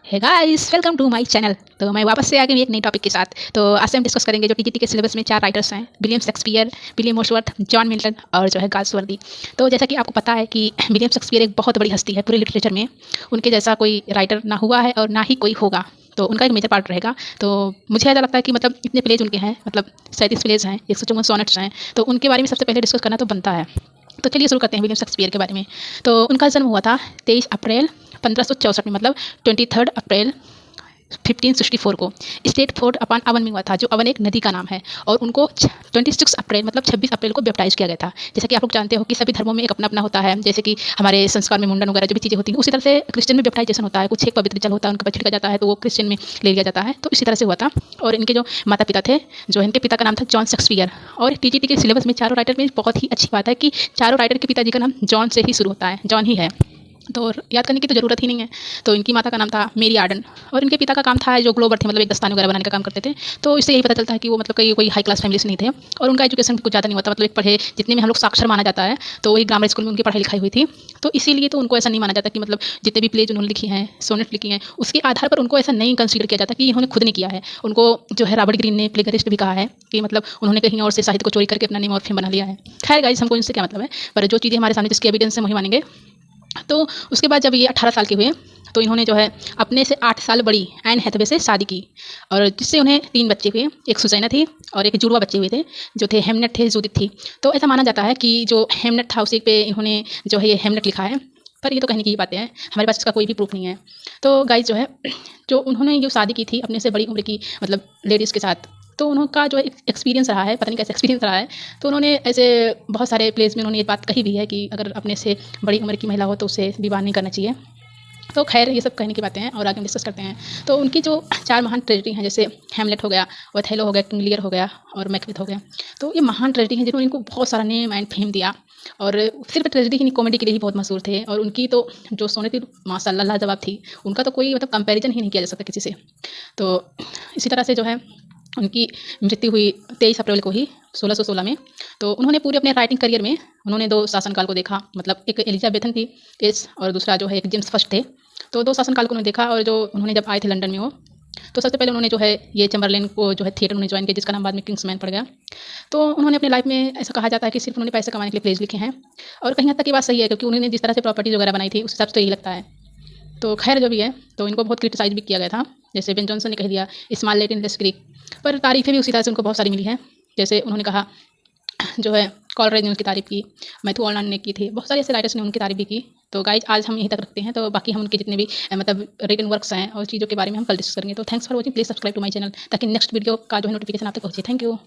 Hey guys, welcome to my channel. तो मैं वापस से आ गई एक नई टॉपिक के साथ। तो आज से हम डिस्कस करेंगे जो टीजीटी के सिलेबस में 4 राइटर्स हैं, William Shakespeare, William Wordsworth, John Milton और जो है गाल्सवर्दी। तो जैसा कि आपको पता है कि विलियम शेक्सपियर एक बहुत बड़ी हस्ती है पूरे लिटरेचर में। उनके जैसा कोई राइटर ना हुआ है और ना ही कोई होगा, तो उनका एक मेजर पार्ट रहेगा। तो मुझे ऐसा लगता है कि मतलब इतने प्लेज उनके हैं, मतलब 37 प्लेज हैं, 154 सोनेट्स हैं, तो उनके बारे में सबसे पहले डिस्कस करना तो बनता है। तो चलिए शुरू करते हैं विलियम शेक्सपियर के बारे में। तो उनका जन्म हुआ था 23 अप्रैल 1564 में, मतलब 23 अप्रैल 1564 को स्टेट फोर्ट अपॉन अवन में हुआ था, जो अवन एक नदी का नाम है। और उनको 26 अप्रैल मतलब 26 अप्रैल को बैप्टाइज किया गया था। जैसा कि आप लोग जानते हो कि सभी धर्मों में एक अपना अपना होता है, जैसे कि हमारे संस्कार में मुंडन वगैरह जो भी चीज़ें होती हैं, उसी तरह से क्रिश्चियन में बैप्टाइजेशन होता है। कुछ एक पवित्र जल होता है, उनका छिड़का जाता है, तो वो क्रिश्चियन में ले लिया जाता है। तो इसी तरह से हुआ था। और इनके जो माता पिता थे, जो इनके पिता का नाम था जॉन शेक्सपियर। और टीजीटी के सिलेबस में चारों राइटर में बहुत ही अच्छी बात है कि चारों राइटर के पिताजी का नाम जॉन से ही शुरू होता है, जॉन ही है, तो याद करने की तो ज़रूरत ही नहीं है। तो इनकी माता का नाम था मेरी आर्डन और इनके पिता का काम था जो ग्लोबर थे, मतलब एक दस्ताने वगैरह बनाने का काम करते थे। तो इससे यही पता चलता है कि वो मतलब कोई हाई क्लास फैमिली से नहीं थे। और उनका एजुकेशन भी कुछ ज़्यादा नहीं होता, मतलब एक पढ़े जितने में हम लोग साक्षर माना जाता है, तो वही ग्रामर स्कूल में उनकी पढ़ाई लिखाई हुई थी। तो इसीलिए तो उनको ऐसा नहीं माना जाता कि मतलब जितने भी प्लेज उन्होंने लिखी हैं, सोनेट लिखी हैं, उसके आधार पर उनको ऐसा नहीं कंसीडर किया जाता कि इन्होंने खुद ने किया है। उनको जो है रॉबर्ट ग्रीन ने प्लेगरिस्ट भी कहा है कि मतलब उन्होंने कहीं और से साहित्य को चोरी करके अपना नेम और फेम बना लिया है। खैर गाइस, हमको इनसे क्या मतलब है, पर जो चीज़ें हमारे सामने जिसकी एविडेंस है वही मानेंगे। तो उसके बाद जब ये 18 साल के हुए, तो इन्होंने जो है अपने से 8 साल बड़ी एन हैथवे से शादी की, और जिससे उन्हें 3 बच्चे हुए। एक सुजैना थी और एक जुड़वा बच्चे हुए थे, जो थे हेमनेट थे, जूडिथ थी। तो ऐसा माना जाता है कि जो हेमनेट था उसी पे इन्होंने जो है ये हेमनेट लिखा है, पर ये तो कहने की ही बातें हैं, हमारे पास इसका कोई भी प्रूफ नहीं है। तो गाइस जो है, जो उन्होंने जो शादी की थी अपने से बड़ी उम्र की मतलब लेडीज़ के साथ, तो उनका जो एक्सपीरियंस रहा है, पता नहीं कैसा एक्सपीरियंस रहा है। तो उन्होंने ऐसे बहुत सारे प्लेस में उन्होंने ये बात कही भी है कि अगर अपने से बड़ी उम्र की महिला हो तो उसे विवाह नहीं करना चाहिए। तो खैर ये सब कहने की बातें हैं और आगे हम डिस्कस करते हैं। तो उनकी जो 4 महान ट्रेजेडी हैं, जैसे हेमलेट हो गया, ओथेलो हो गया, किंग लियर हो गया और मैकबेथ हो गया। तो ये महान ट्रेजेडी हैं जिन्होंने इनको बहुत सारा नेम एंड फेम दिया। और सिर्फ ट्रेजेडी ही नहीं, कॉमेडी के लिए ही बहुत मशहूर थे। और उनकी तो जो सोने थी माशाल्लाह लाजवाब थी, उनका तो कोई मतलब कंपैरिजन ही नहीं किया जा सकता किसी से। तो इसी तरह से जो है उनकी मृत्यु हुई 23 अप्रैल को ही 1616 में। तो उन्होंने पूरे अपने राइटिंग करियर में उन्होंने 2 शासनकाल को देखा, मतलब एक एलिजाबेथन थी एस और दूसरा जो है एक जेम्स फर्स्ट थे। तो 2 शासनकाल को उन्होंने देखा। और जो उन्होंने जब आए थे लंदन में वो, तो सबसे पहले उन्होंने जो है ये चैम्बरलेन को जो है थिएटर उन्होंने ज्वाइन किया, जिसका नाम बाद में किंग्समैन पड़ गया। तो उन्होंने अपनी लाइफ में ऐसा कहा जाता है कि सिर्फ उन्होंने पैसे कमाने के लिए प्लेज लिखे हैं। और कहीं हद तक ये बात सही है, क्योंकि उन्होंने जिस तरह से प्रॉपर्टीज वगैरह बनाई थी उस हिसाब से तो यही लगता है। तो खैर जो भी है, तो इनको बहुत क्रिटिसाइज भी किया गया था। जैसे बेन जॉनसन ने कह दिया स्मॉल लैटिन लेस ग्रीक, पर तारीफ़ें भी उसी तरह से उनको बहुत सारी मिली हैं। जैसे उन्होंने कहा जो है कॉलरेज ने उनकी तारीफ़ की, मैथ्यू ऑलनान ने की थी, बहुत सारे ऐसे राइटर्स ने उनकी तारीफ़ भी की। तो गाइज आज हम यहीं तक रखते हैं। तो बाकी हम उनके जितने भी मतलब रिटन वर्क्स हैं और चीज़ों के बारे में हम कल डिस्कस करेंगे। तो thanks for watching, please subscribe to my channel, ताकि नेक्स्ट वीडियो का जो है नोटिफिकेशन आप तक पहुंचे। Thank you.